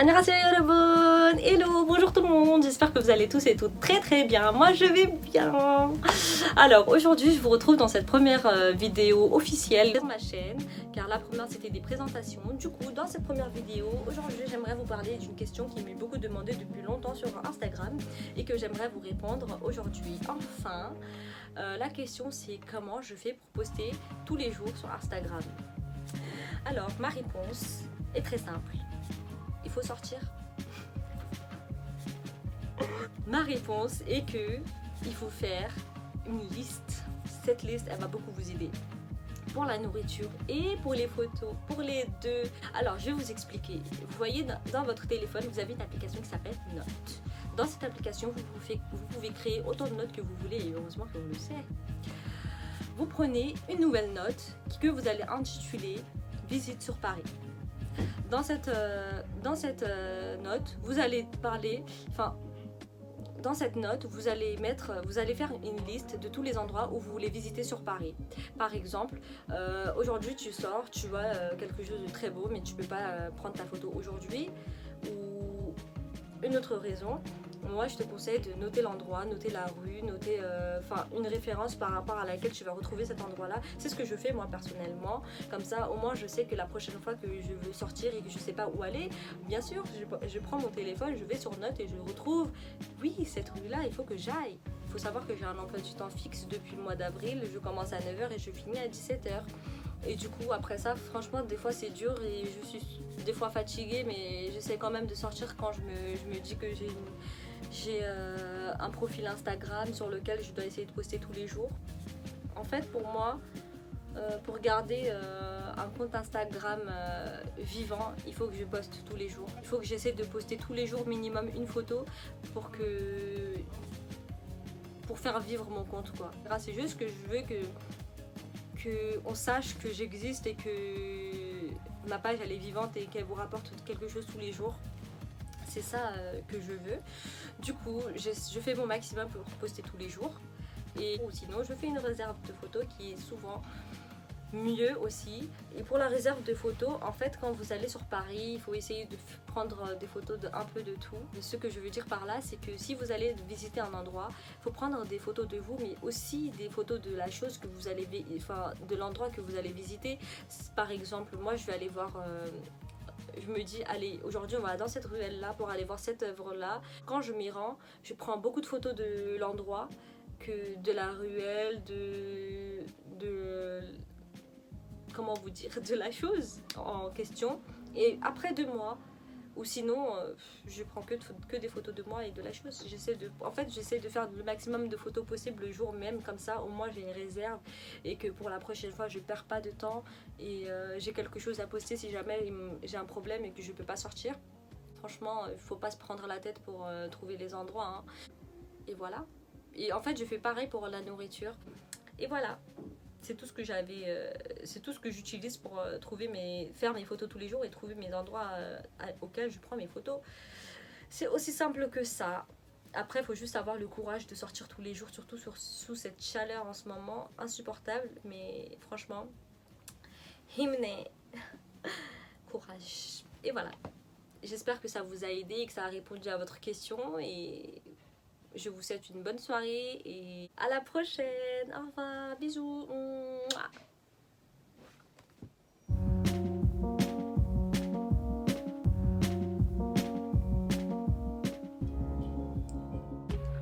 Annyeonghaseyo 여러분, hello, bonjour tout le monde, j'espère que vous allez tous et toutes très bien, moi je vais bien. Alors aujourd'hui je vous retrouve dans cette première vidéo officielle sur ma chaîne, car la première c'était des présentations. Du coup dans cette première vidéo, aujourd'hui j'aimerais vous parler d'une question qui m'est beaucoup demandée depuis longtemps sur Instagram et que j'aimerais vous répondre aujourd'hui. Enfin, la question c'est comment je fais pour poster tous les jours sur Instagram. Alors ma réponse est très simple. Il faut sortir. Ma réponse est que il faut faire une liste. Cette liste, elle va beaucoup vous aider pour la nourriture et pour les photos, pour les deux. Alors, je vais vous expliquer. Vous voyez, dans votre téléphone, vous avez une application qui s'appelle Notes. Dans cette application, vous pouvez créer autant de notes que vous voulez et heureusement que vous le savez. Vous prenez une nouvelle note que vous allez intituler Visite sur Paris. Dans cette note, vous allez parler, dans cette note, vous allez faire une liste de tous les endroits où vous voulez visiter sur Paris. Par exemple, aujourd'hui tu sors, tu vois quelque chose de très beau, mais tu peux pas prendre ta photo aujourd'hui. Ou une autre raison, moi je te conseille de noter l'endroit, noter la rue, noter une référence par rapport à laquelle tu vas retrouver cet endroit là. C'est ce que je fais moi personnellement, comme ça au moins je sais que la prochaine fois que je veux sortir et que je sais pas où aller, bien sûr je prends mon téléphone, je vais sur Notes et je retrouve, oui cette rue là il faut que j'aille. Il faut savoir que j'ai un emploi du temps fixe depuis le mois d'avril, je commence à 9h et je finis à 17h. Et du coup après ça franchement des fois c'est dur et je suis des fois fatiguée, mais j'essaie quand même de sortir quand je me dis que j'ai un profil Instagram sur lequel je dois essayer de poster tous les jours. En fait pour moi, pour garder un compte Instagram vivant, il faut que je poste tous les jours. Il faut que j'essaie de poster tous les jours minimum une photo pour faire vivre mon compte quoi. C'est juste que je veux qu'on sache que j'existe et que ma page elle est vivante et qu'elle vous rapporte quelque chose tous les jours. C'est ça que je veux. Du coup, je fais mon maximum pour poster tous les jours. Ou sinon, je fais une réserve de photos qui est souvent mieux aussi. Et pour la réserve de photos, en fait, quand vous allez sur Paris, il faut essayer de prendre des photos d'un peu de tout. Et ce que je veux dire par là, c'est que si vous allez visiter un endroit, il faut prendre des photos de vous, mais aussi des photos de la chose que vous allez, de l'endroit que vous allez visiter. Par exemple, moi, je vais aller voir. Je me dis, allez, aujourd'hui on va dans cette ruelle là pour aller voir cette œuvre là. Quand je m'y rends, je prends beaucoup de photos de l'endroit, que de la ruelle, comment vous dire, de la chose en question. Et après 2 mois, ou sinon je prends que des photos de moi et de la chose. J'essaie de faire le maximum de photos possible le jour même, comme ça au moins j'ai une réserve et que pour la prochaine fois je perds pas de temps et j'ai quelque chose à poster si jamais j'ai un problème et que je peux pas sortir. Franchement il faut pas se prendre la tête pour trouver les endroits hein. Et voilà. Et en fait je fais pareil pour la nourriture et voilà. C'est tout ce que c'est tout ce que j'utilise pour faire mes photos tous les jours et trouver mes endroits auxquels je prends mes photos. C'est aussi simple que ça. Après, il faut juste avoir le courage de sortir tous les jours, surtout sous cette chaleur en ce moment, insupportable. Mais franchement, himne, courage. Et voilà. J'espère que ça vous a aidé et que ça a répondu à votre question. Et je vous souhaite une bonne soirée et à la prochaine. Au revoir, bisous.